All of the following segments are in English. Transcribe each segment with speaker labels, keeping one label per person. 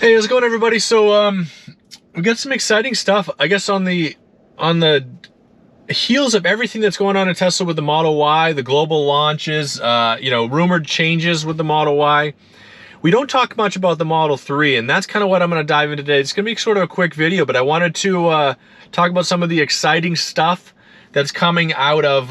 Speaker 1: Hey, how's it going, everybody? So we got some exciting stuff, I guess, on the heels of everything that's going on in Tesla with the Model Y, the global launches, rumored changes with the Model Y. We don't talk much about the Model 3, and that's kind of what I'm going to dive into today. It's going to be sort of a quick video, but I wanted to talk about some of the exciting stuff that's coming out of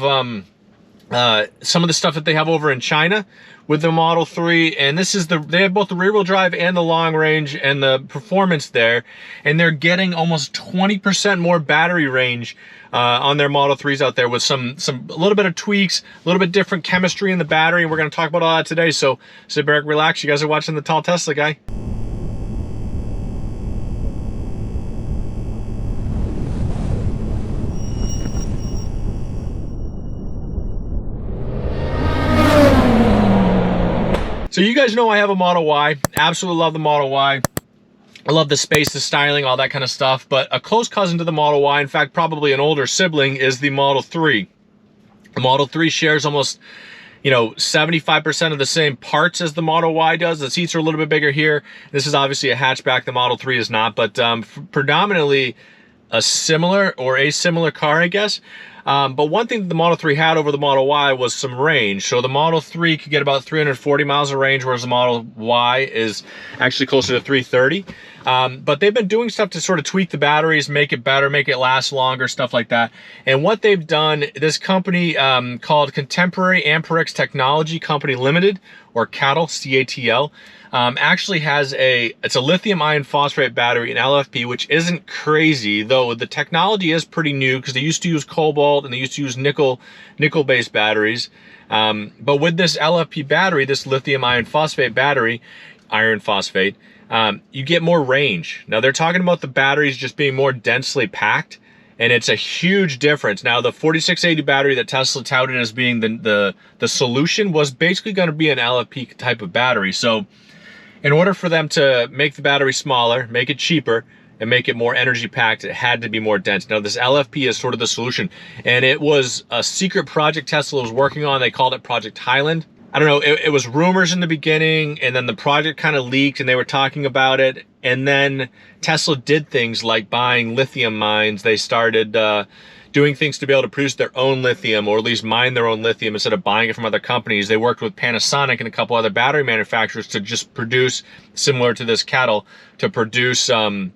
Speaker 1: some of the stuff that they have over in China with the Model 3. And this is they have both the rear-wheel drive and the long range and the performance there, and they're getting almost 20% more battery range on their Model 3s out there, with a little bit of tweaks, a little bit different chemistry in the battery, and we're going to talk about all that today. So sit back, relax. You guys are watching the Tall Tesla Guy. So you guys know I have a Model Y. Absolutely love the Model Y. I love the space, the styling, all that kind of stuff. But a close cousin to the Model Y, in fact, probably an older sibling, is the Model 3. The Model 3 shares almost, 75% of the same parts as the Model Y does. The seats are a little bit bigger here. This is obviously a hatchback. The Model 3 is not, but predominantly a similar car, I guess. But one thing that the Model 3 had over the Model Y was some range. So the Model 3 could get about 340 miles of range, whereas the Model Y is actually closer to 330. But they've been doing stuff to sort of tweak the batteries, make it better, make it last longer, stuff like that. And what they've done, this company called Contemporary Amperex Technology Company Limited, or CATL, C-A-T-L, actually has it's a lithium iron phosphate battery, an LFP, which isn't crazy, though the technology is pretty new, because they used to use cobalt and they used to use nickel-based batteries. But with this LFP battery, this lithium iron phosphate battery, iron phosphate, you get more range. Now they're talking about the batteries just being more densely packed, and it's a huge difference. Now the 4680 battery that Tesla touted as being the solution was basically going to be an LFP type of battery. So in order for them to make the battery smaller, make it cheaper, and make it more energy packed, it had to be more dense. Now this LFP is sort of the solution, and it was a secret project Tesla was working on. They called it Project Highland. I don't know, it was rumors in the beginning, and then the project kind of leaked and they were talking about it, and then Tesla did things like buying lithium mines. They started doing things to be able to produce their own lithium, or at least mine their own lithium instead of buying it from other companies. They worked with Panasonic and a couple other battery manufacturers to just produce, similar to this CATL, to produce the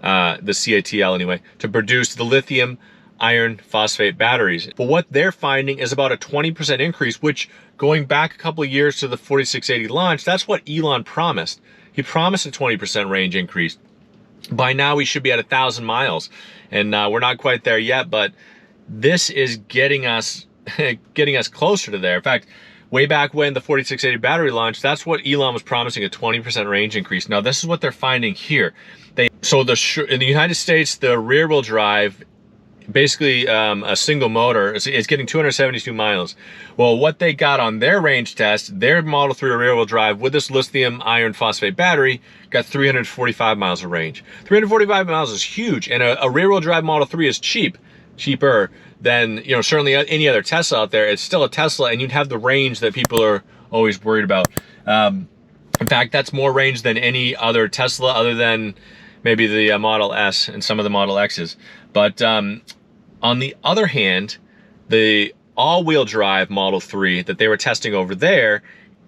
Speaker 1: CATL anyway, to produce the lithium iron phosphate batteries. But what they're finding is about a 20% increase, which, going back a couple of years to the 4680 launch, that's what Elon promised. He promised a 20% range increase. By now we should be at 1,000 miles, and we're not quite there yet, but this is getting us closer to there. In fact, way back when the 4680 battery launched, that's what Elon was promising, a 20% range increase. Now this is what they're finding here. In the United States, the rear wheel drive, basically a single motor, is getting 272 miles. Well, what they got on their range test, their Model 3 rear wheel drive with this lithium iron phosphate battery got 345 miles of range. 345 miles is huge, and a rear wheel drive Model 3 is cheaper than, certainly any other Tesla out there. It's still a Tesla, and you'd have the range that people are always worried about. In fact, that's more range than any other Tesla, other than maybe the Model S and some of the Model X's. But on the other hand, the all-wheel drive Model 3 that they were testing over there,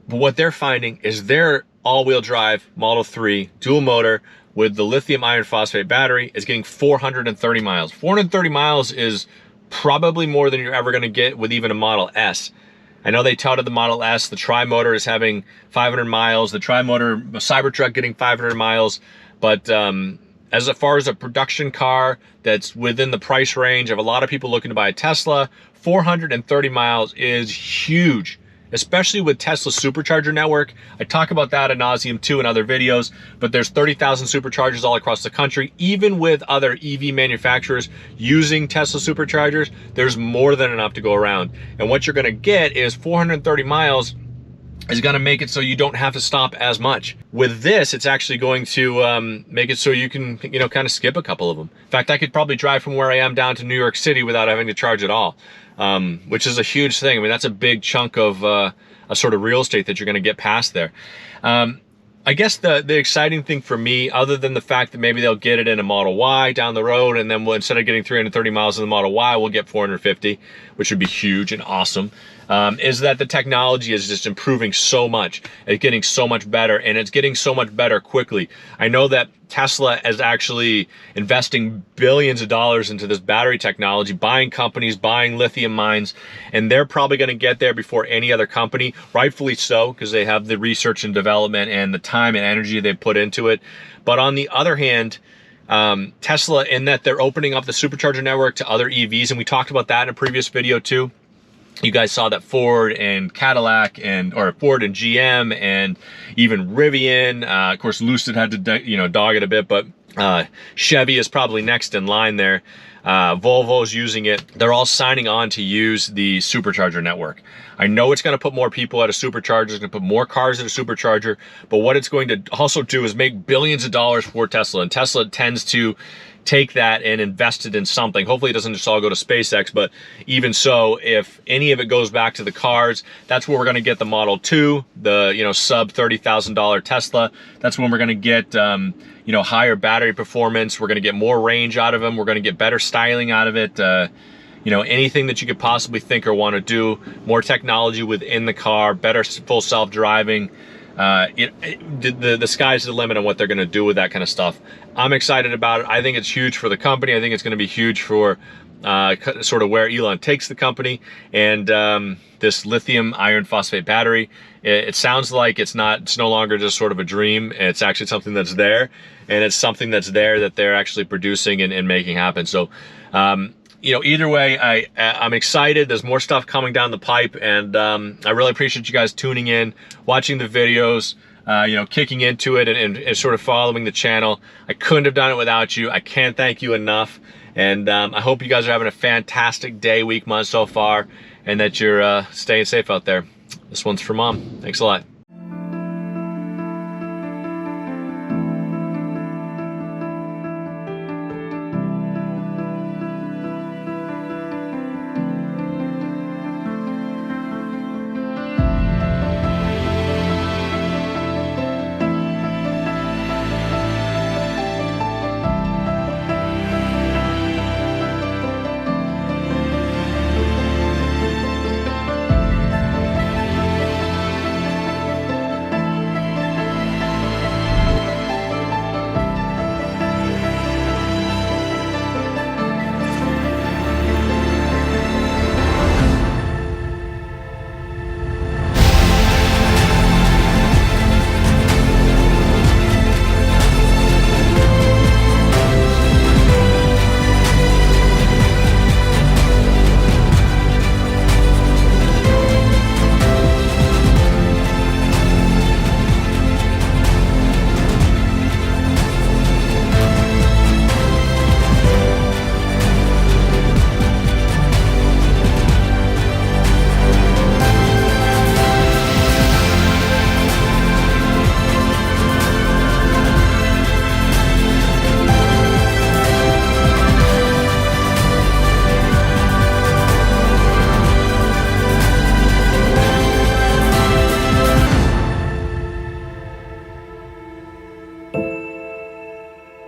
Speaker 1: what they're finding is their all-wheel drive Model 3 dual motor with the lithium iron phosphate battery is getting 430 miles. 430 miles is probably more than you're ever going to get with even a Model S. I know they touted the Model S, the tri-motor is having 500 miles, the tri-motor Cybertruck getting 500 miles, but as far as a production car that's within the price range of a lot of people looking to buy a Tesla, 430 miles is huge, especially with Tesla's Supercharger network. I talk about that ad nauseum too in other videos, but there's 30,000 Superchargers all across the country. Even with other EV manufacturers using Tesla Superchargers, there's more than enough to go around. And what you're gonna get is 430 miles is going to make it so you don't have to stop as much. With this, it's actually going to make it so you can, kind of skip a couple of them. In fact, I could probably drive from where I am down to New York City without having to charge at all, which is a huge thing. I mean, that's a big chunk of a sort of real estate that you're going to get past there. I guess the exciting thing for me, other than the fact that maybe they'll get it in a Model Y down the road, and then instead of getting 330 miles in the Model Y, we'll get 450, which would be huge and awesome, is that the technology is just improving so much. It's getting so much better, and it's getting so much better quickly. I know that Tesla is actually investing billions of dollars into this battery technology, buying companies, buying lithium mines, and they're probably going to get there before any other company, rightfully so, because they have the research and development and the time and energy they put into it. But on the other hand, Tesla, in that they're opening up the Supercharger network to other EVs, and we talked about that in a previous video too. You guys saw that Ford and Cadillac or Ford and GM and even Rivian, of course Lucid had to dog it a bit, but Chevy is probably next in line there. Volvo's using it. They're all signing on to use the Supercharger network. I know it's going to put more people at a Supercharger, it's going to put more cars at a Supercharger, but what it's going to also do is make billions of dollars for Tesla, and Tesla tends to take that and invest it in something. Hopefully it doesn't just all go to SpaceX, but even so, if any of it goes back to the cars, that's where we're going to get the Model 2, the sub $30,000 Tesla. That's when we're going to get higher battery performance. We're going to get more range out of them. We're going to get better styling out of it. Anything that you could possibly think or want to do, more technology within the car, better full self-driving. The sky's the limit on what they're going to do with that kind of stuff. I'm excited about it. I think it's huge for the company. I think it's going to be huge for sort of where Elon takes the company, and this lithium iron phosphate battery. It sounds like it's no longer just sort of a dream. It's actually something that's there, and it's something that's there that they're actually producing and making happen. So either way, I'm excited. There's more stuff coming down the pipe, and I really appreciate you guys tuning in, watching the videos, kicking into it and sort of following the channel. I couldn't have done it without you. I can't thank you enough. And I hope you guys are having a fantastic day, week, month so far, and that you're staying safe out there. This one's for Mom. Thanks a lot.